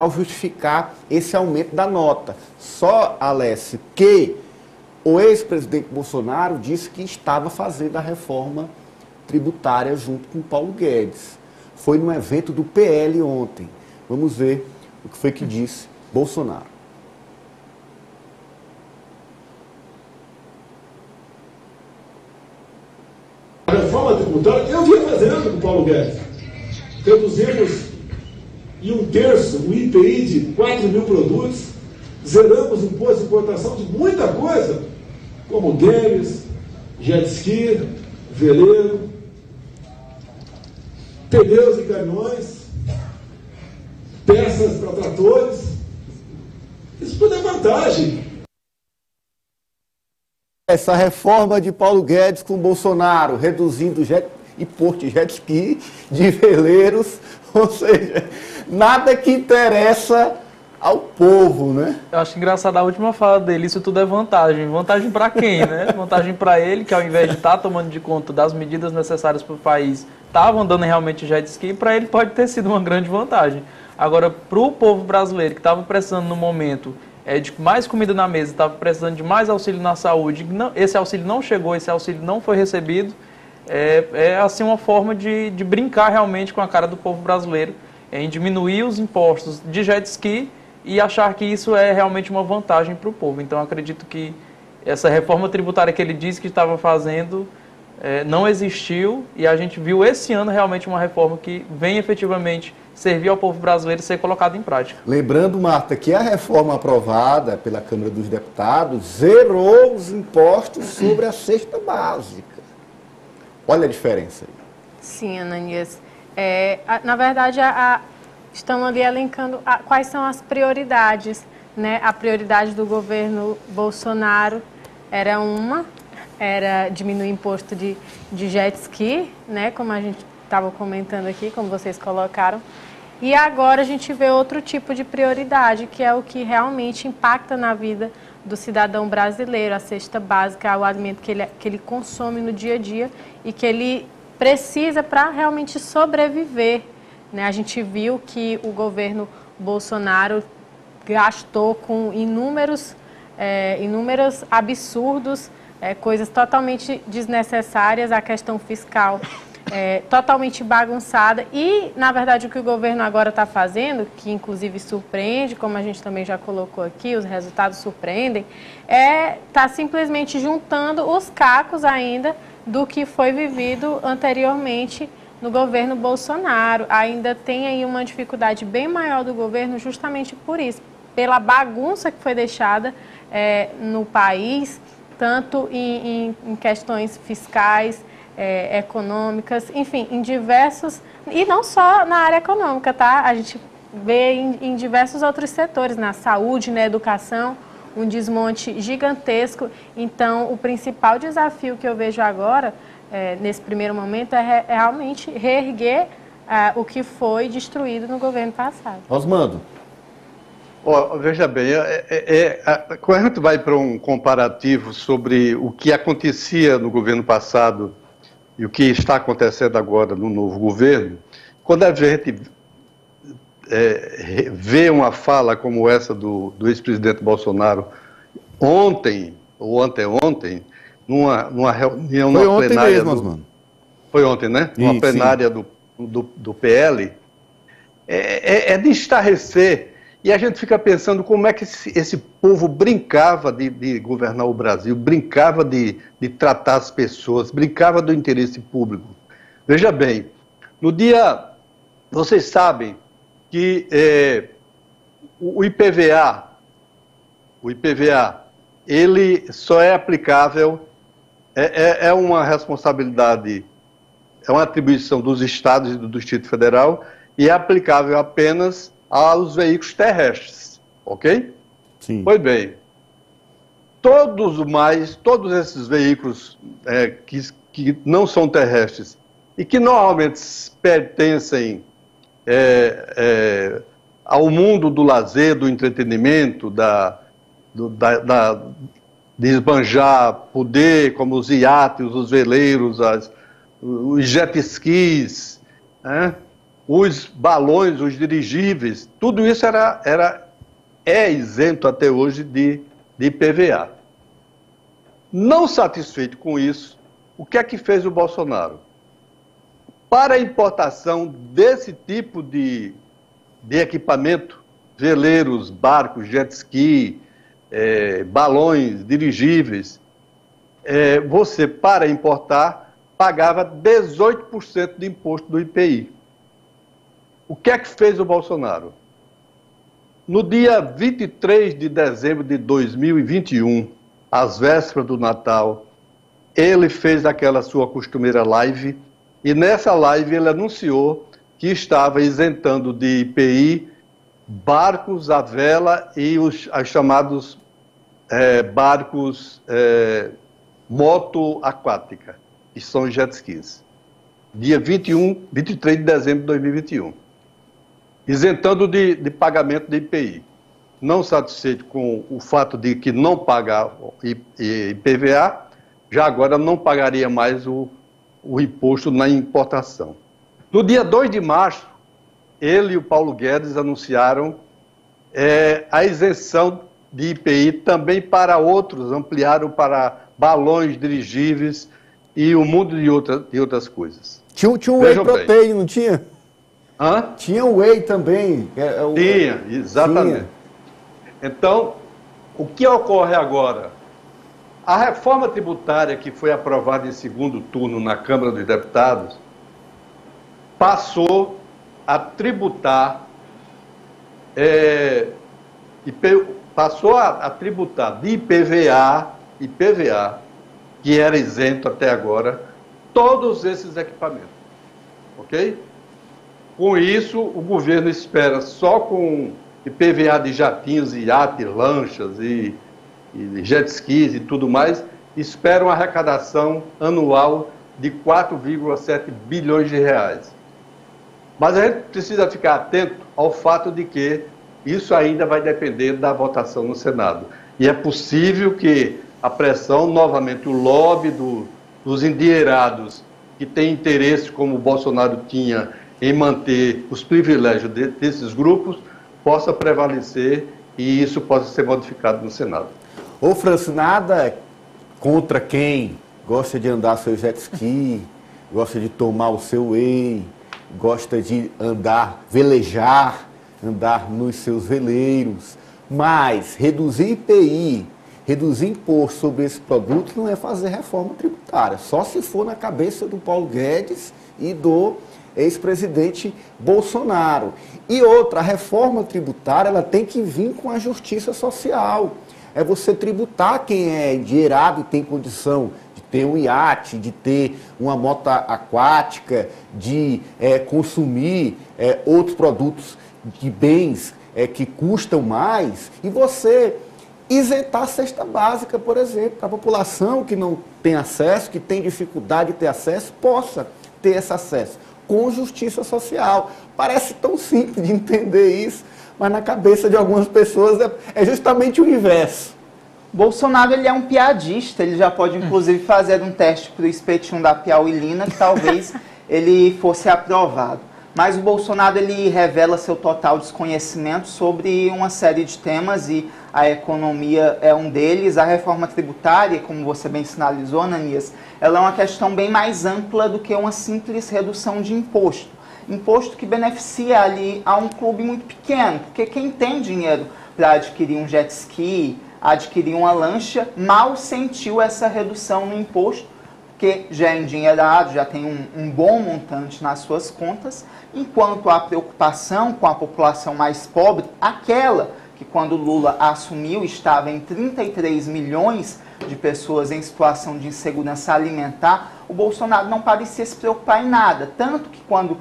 ao justificar esse aumento da nota. Só, Alessio, que o ex-presidente Bolsonaro disse que estava fazendo a reforma tributária junto com Paulo Guedes. Foi num evento do PL ontem. Vamos ver o que foi que disse Bolsonaro. A reforma tributária eu vinha fazendo com Paulo Guedes. Reduzimos em 1/3 o IPI de 4 mil produtos, zeramos o imposto de importação de muita coisa, como games, jet ski, veleiro, pneus e caminhões, peças para tratores. Isso tudo é vantagem. Essa reforma de Paulo Guedes com Bolsonaro, reduzindo imposto de jet ski, de veleiros, ou seja, nada que interessa ao povo, né? Eu acho engraçado a última fala dele, isso tudo é vantagem. Vantagem para quem, né? Vantagem para ele, que ao invés de estar tomando de conta das medidas necessárias para o país, estava andando realmente jet ski, para ele pode ter sido uma grande vantagem. Agora, para o povo brasileiro que estava precisando no momento de mais comida na mesa, estava precisando de mais auxílio na saúde, esse auxílio não chegou, esse auxílio não foi recebido, assim uma forma de brincar realmente com a cara do povo brasileiro, em diminuir os impostos de jet ski e achar que isso é realmente uma vantagem para o povo. Então, acredito que essa reforma tributária que ele disse que estava fazendo não existiu, e a gente viu esse ano realmente uma reforma que vem efetivamente servir ao povo brasileiro ser colocada em prática. Lembrando, Marta, que a reforma aprovada pela Câmara dos Deputados zerou os impostos sobre a cesta básica. Olha a diferença aí. Sim, Ananias. Na verdade, estão ali elencando quais são as prioridades, né? A prioridade do governo Bolsonaro era diminuir o imposto de jet ski, né? Como a gente estava comentando aqui, como vocês colocaram. E agora a gente vê outro tipo de prioridade, que é o que realmente impacta na vida do cidadão brasileiro, a cesta básica, o alimento que ele consome no dia a dia e que ele precisa para realmente sobreviver, né? A gente viu que o governo Bolsonaro gastou com inúmeros absurdos, coisas totalmente desnecessárias, a questão fiscal totalmente bagunçada e, na verdade, o que o governo agora está fazendo, que inclusive surpreende, como a gente também já colocou aqui, os resultados surpreendem, está simplesmente juntando os cacos ainda do que foi vivido anteriormente no governo Bolsonaro. Ainda tem aí uma dificuldade bem maior do governo justamente por isso, pela bagunça que foi deixada no país, tanto em questões fiscais, econômicas, enfim, em diversos, e não só na área econômica, tá? A gente vê em diversos outros setores, na saúde, na educação, um desmonte gigantesco. Então, o principal desafio que eu vejo agora, nesse primeiro momento, é realmente reerguer o que foi destruído no governo passado. Osmando. Veja bem, quando a gente vai para um comparativo sobre o que acontecia no governo passado e o que está acontecendo agora no novo governo, quando a gente vê uma fala como essa do ex-presidente Bolsonaro ontem, ou anteontem, numa reunião foi ontem plenária mesmo, Osmando. Foi ontem, né? Uma plenária do PL, é de estarrecer. E a gente fica pensando como é que esse povo brincava de governar o Brasil, brincava de tratar as pessoas, brincava do interesse público. Veja bem, vocês sabem que o IPVA, ele só é aplicável, é uma responsabilidade, é uma atribuição dos estados e do Distrito Federal, e é aplicável apenas aos veículos terrestres, ok? Sim. Pois bem, todos esses veículos que não são terrestres e que normalmente pertencem ao mundo do lazer, do entretenimento, de esbanjar poder, como os iates, os veleiros, os jet skis, né? os balões, os dirigíveis, tudo isso é isento até hoje de IPVA. Não satisfeito com isso, o que é que fez o Bolsonaro? Para a importação desse tipo de equipamento, veleiros, barcos, jet ski, balões, dirigíveis, você, para importar, pagava 18% de imposto do IPI. O que é que fez o Bolsonaro? No dia 23 de dezembro de 2021, às vésperas do Natal, ele fez aquela sua costumeira live, e nessa live ele anunciou que estava isentando de IPI barcos à vela e os chamados barcos moto aquática, que são jet skis. Dia 23 de dezembro de 2021. Isentando de pagamento de IPI. Não satisfeito com o fato de que não pagar IPVA, já agora não pagaria mais o imposto na importação. No dia 2 de março, ele e o Paulo Guedes anunciaram a isenção de IPI também para outros, ampliaram para balões dirigíveis e um mundo de outras coisas. Tinha um whey protein, não tinha? Hã? Tinha o whey também. Tinha, exatamente. Tinha. Então, o que ocorre agora? A reforma tributária que foi aprovada em segundo turno na Câmara dos Deputados passou a tributar de IPVA, que era isento até agora, todos esses equipamentos. Ok? Com isso, o governo espera só com IPVA de jatinhos, iates, lanchas e jet skis e tudo mais, espera uma arrecadação anual de 4,7 bilhões de reais. Mas a gente precisa ficar atento ao fato de que isso ainda vai depender da votação no Senado. E é possível que a pressão, novamente o lobby dos endinheirados que têm interesse, como o Bolsonaro tinha, em manter os privilégios desses grupos, possa prevalecer e isso possa ser modificado no Senado. Ô, Francis, nada contra quem gosta de andar seu jet ski, gosta de tomar o seu whey, gosta de velejar, andar nos seus veleiros, mas reduzir IPI, reduzir imposto sobre esses produtos não é fazer reforma tributária, só se for na cabeça do Paulo Guedes e do ex-presidente Bolsonaro. E outra, a reforma tributária ela tem que vir com a justiça social. É você tributar quem é endinheirado e tem condição de ter um iate, de ter uma moto aquática, de consumir outros produtos de bens que custam mais, e você isentar a cesta básica, por exemplo, para a população que não tem acesso, que tem dificuldade de ter acesso, possa ter esse acesso com justiça social. Parece tão simples de entender isso, mas na cabeça de algumas pessoas é justamente o inverso. Bolsonaro, ele é um piadista, ele já pode inclusive fazer um teste para o espetinho da Piauilina, que talvez ele fosse aprovado. Mas o Bolsonaro, ele revela seu total desconhecimento sobre uma série de temas e a economia é um deles. A reforma tributária, como você bem sinalizou, Ananias, ela é uma questão bem mais ampla do que uma simples redução de imposto. Imposto que beneficia ali a um clube muito pequeno, porque quem tem dinheiro para adquirir um jet ski, adquirir uma lancha, mal sentiu essa redução no imposto, porque já é endinheirado, já tem um bom montante nas suas contas, enquanto a preocupação com a população mais pobre, aquela que quando Lula assumiu estava em 33 milhões de pessoas em situação de insegurança alimentar, o Bolsonaro não parecia se preocupar em nada. Tanto que quando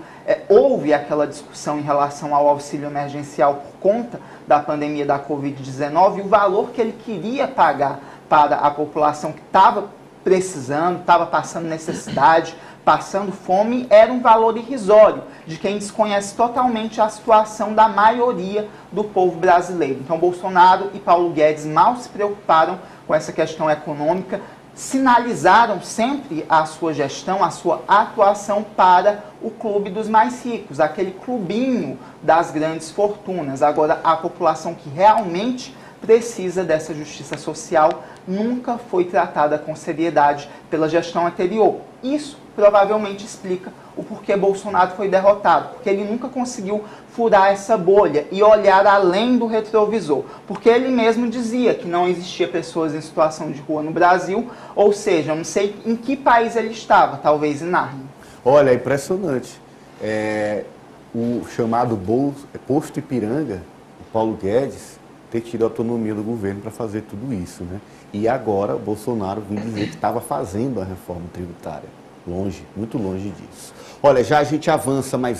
houve aquela discussão em relação ao auxílio emergencial por conta da pandemia da Covid-19, o valor que ele queria pagar para a população que estava precisando, estava passando necessidade, passando fome, era um valor irrisório, de quem desconhece totalmente a situação da maioria do povo brasileiro. Então, Bolsonaro e Paulo Guedes mal se preocuparam com essa questão econômica, sinalizaram sempre a sua gestão, a sua atuação para o clube dos mais ricos, aquele clubinho das grandes fortunas. Agora, a população que realmente precisa dessa justiça social nunca foi tratada com seriedade pela gestão anterior. Isso provavelmente explica o porquê Bolsonaro foi derrotado, porque ele nunca conseguiu furar essa bolha e olhar além do retrovisor, porque ele mesmo dizia que não existia pessoas em situação de rua no Brasil, ou seja, eu não sei em que país ele estava, talvez em Nárnia. Olha, é impressionante. O chamado Posto Ipiranga, o Paulo Guedes, ter tido a autonomia do governo para fazer tudo isso, né? E agora o Bolsonaro vem dizer que estava fazendo a reforma tributária. Longe, muito longe disso. Olha, já a gente avança mais